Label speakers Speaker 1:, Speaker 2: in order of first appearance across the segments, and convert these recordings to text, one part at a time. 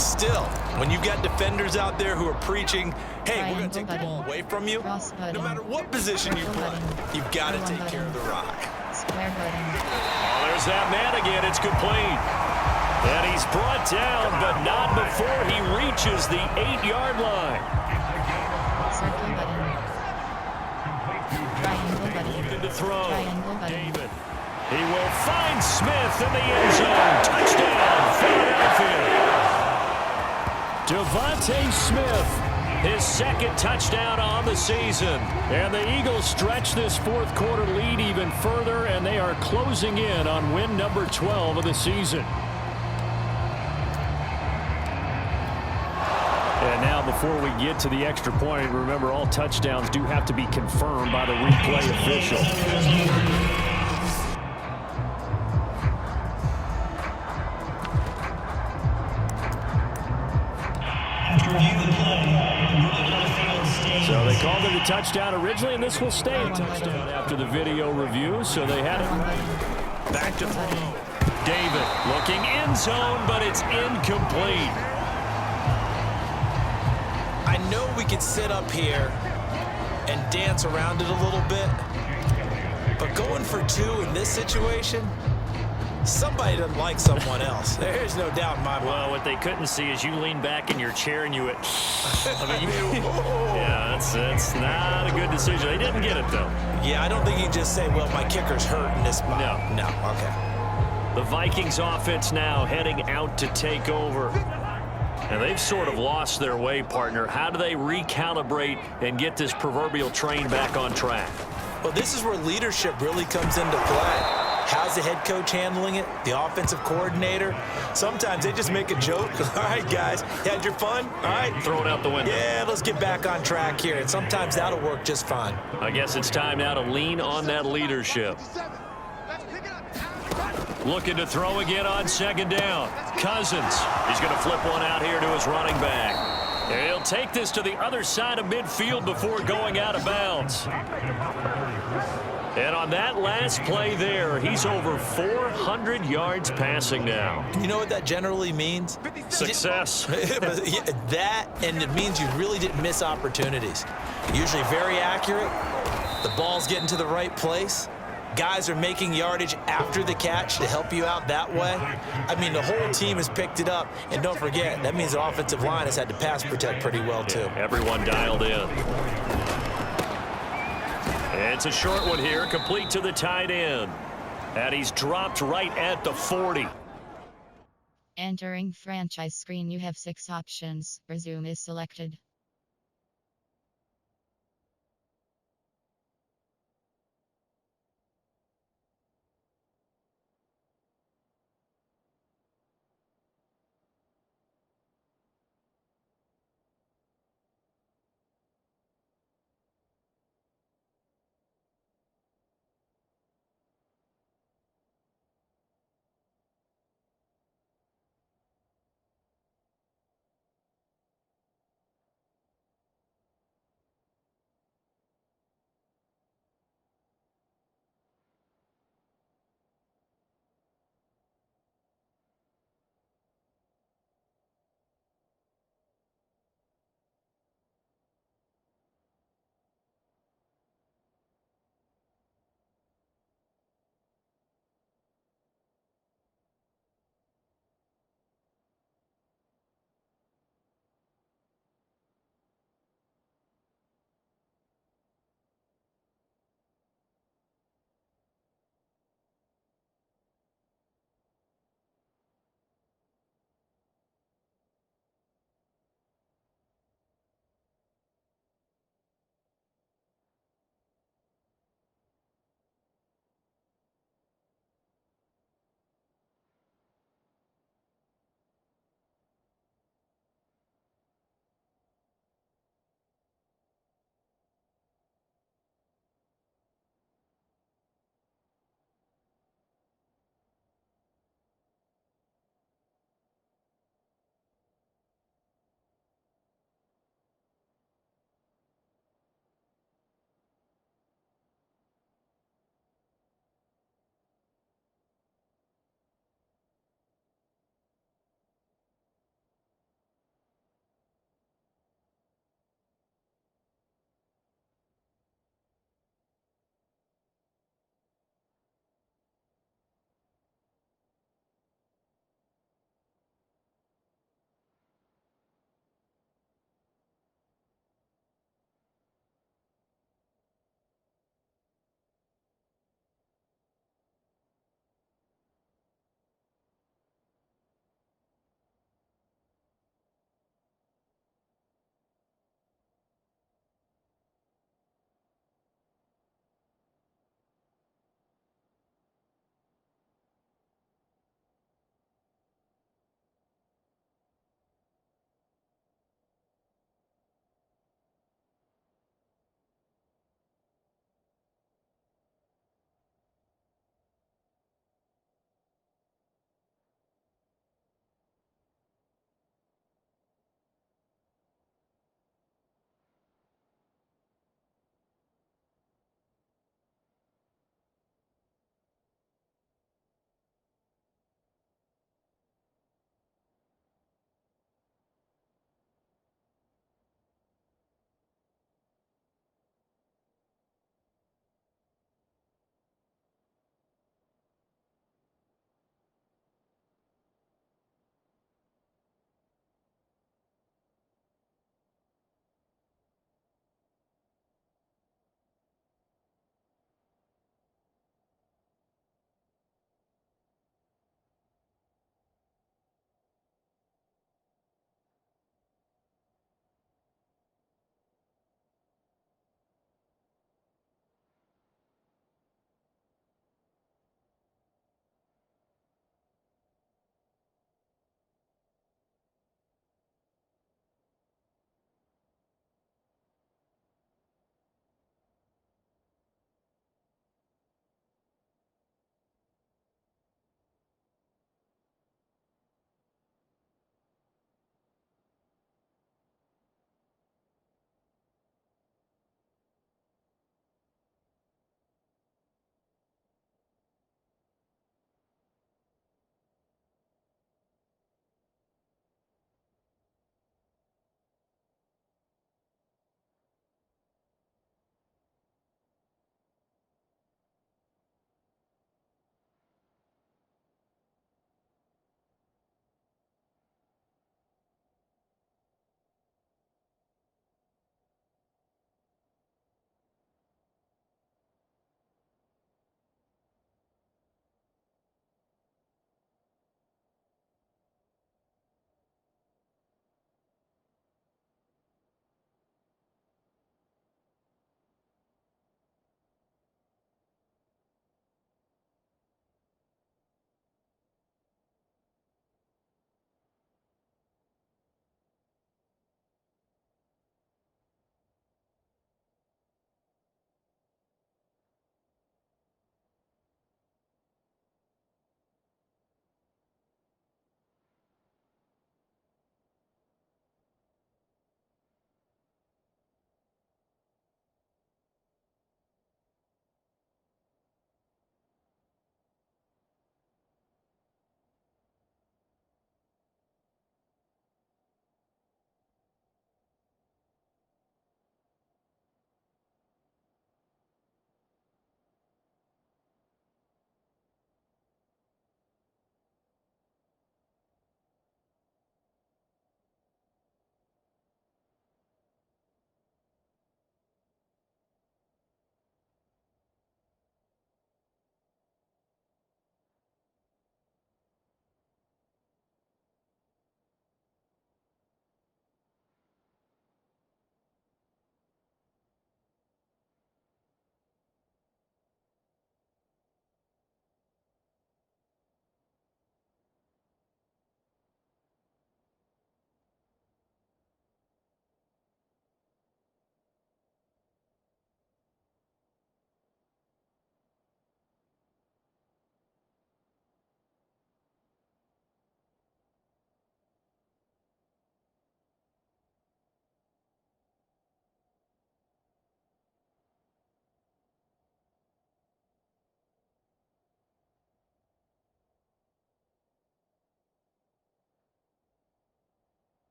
Speaker 1: Still, when you've got defenders out there who are preaching, hey, we're going to take the ball away from you, no matter what position you play, you've got to take care of the rock.
Speaker 2: Oh, there's that man again. It's complete. And he's brought down, but not before he reaches the 8-yard line. Looking to throw. David. He will find Smith in the end zone. Touchdown, Philadelphia. Devontae Smith, his second touchdown on the season. And the Eagles stretch this fourth quarter lead even further, and they are closing in on win number 12 of the season. And now before we get to the extra point, remember all touchdowns do have to be confirmed by the replay official. So they called it a touchdown originally, and this will stay a touchdown after the video review. So they had it back to throw. David looking end zone, but it's incomplete.
Speaker 1: I know we could sit up here and dance around it a little bit, but going for two in this situation, somebody doesn't like someone else. There's no doubt in my mind.
Speaker 2: Well, what they couldn't see is you lean back in your chair and you went, yeah, that's not a good decision. They didn't get it, though.
Speaker 1: Yeah, I don't think you can just say, well, my kicker's hurt in this spot.
Speaker 2: No.
Speaker 1: Okay.
Speaker 2: The Vikings offense now heading out to take over. And they've sort of lost their way, partner. How do they recalibrate and get this proverbial train back on track?
Speaker 1: Well, this is where leadership really comes into play. How's the head coach handling it? The offensive coordinator? Sometimes they just make a joke. All right, guys, you had your fun? All right.
Speaker 2: Throw it out the window.
Speaker 1: Yeah, let's get back on track here. And sometimes that'll work just fine.
Speaker 2: I guess it's time now to lean on that leadership. Looking to throw again on second down. Cousins. He's going to flip one out here to his running back. He'll take this to the other side of midfield before going out of bounds. And on that last play there, he's over 400 yards passing now.
Speaker 1: You know what that generally means?
Speaker 2: Success.
Speaker 1: That, and it means you really didn't miss opportunities. Usually very accurate. The ball's getting to the right place. Guys are making yardage after the catch to help you out that way. I mean, the whole team has picked it up. And don't forget, that means the offensive line has had to pass protect pretty well, too.
Speaker 2: Yeah, everyone dialed in. It's a short one here, complete to the tight end. And he's dropped right at the 40.
Speaker 3: Entering franchise screen, you have 6 options. Resume is selected.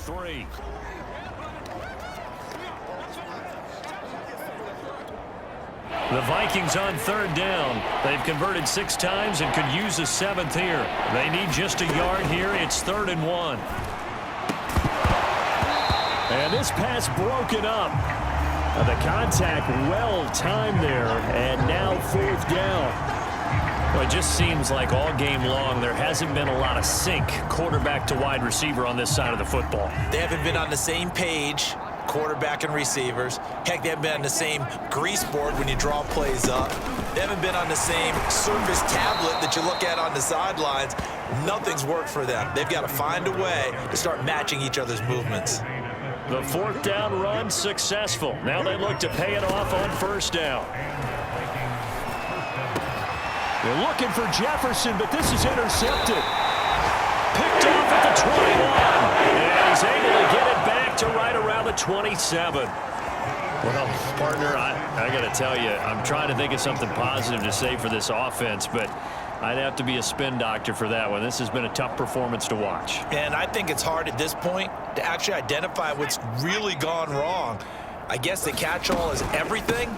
Speaker 2: 3. The Vikings on 3rd down. They've converted 6 times and could use a 7th here. They need just a yard here. It's 3rd and 1. And this pass broken up. The contact well timed there, and now 4th down. Well, it just seems like all game long there hasn't been a lot of sync quarterback to wide receiver on this side of the football.
Speaker 1: They haven't been on the same page, quarterback and receivers. Heck, they haven't been on the same grease board when you draw plays up. They haven't been on the same Surface tablet that you look at on the sidelines. Nothing's worked for them. They've got to find a way to start matching each other's movements.
Speaker 2: The 4th down run successful. Now they look to pay it off on 1st down. They're looking for Jefferson, but this is intercepted. Picked off at the 21. And he's able to get it back to right around the 27. Well, partner, I got to tell you, I'm trying to think of something positive to say for this offense, but I'd have to be a spin doctor for that one. This has been a tough performance to watch.
Speaker 1: And I think it's hard at this point to actually identify what's really gone wrong. I guess the catch-all is everything.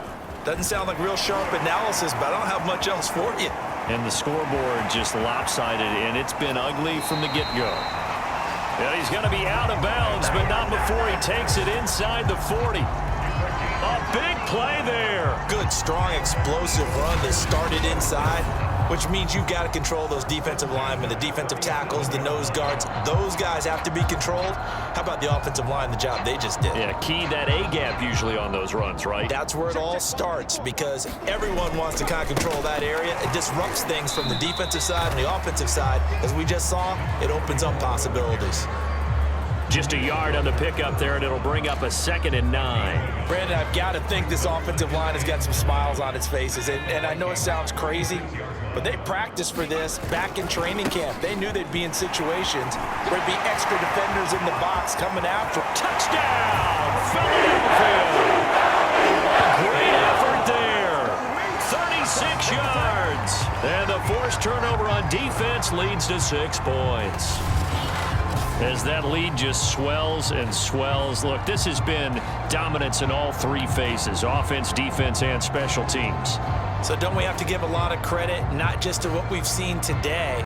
Speaker 1: Doesn't sound like real sharp analysis, but I don't have much else for you.
Speaker 2: And the scoreboard just lopsided, and it's been ugly from the get-go. And he's going to be out of bounds, but not before he takes it inside the 40. A big play there.
Speaker 1: Good, strong, explosive run that started inside, which means you've got to control those defensive linemen, the defensive tackles, the nose guards. Those guys have to be controlled. How about the offensive line, the job they just did?
Speaker 2: Yeah, key that A-gap usually on those runs, right?
Speaker 1: That's where it all starts, because everyone wants to kind of control that area. It disrupts things from the defensive side and the offensive side. As we just saw, it opens up possibilities.
Speaker 2: Just a yard on the pickup there, and it'll bring up a 2nd and 9.
Speaker 1: Brandon, I've got to think this offensive line has got some smiles on its faces. And I know it sounds crazy, but they practiced for this back in training camp. They knew they'd be in situations where there'd be extra defenders in the box coming after.
Speaker 2: Touchdown! Philadelphia! Great effort there. 36 yards. And the forced turnover on defense leads to 6 points. As that lead just swells and swells. Look, this has been dominance in all 3 phases, offense, defense, and special teams.
Speaker 1: So don't we have to give a lot of credit, not just to what we've seen today,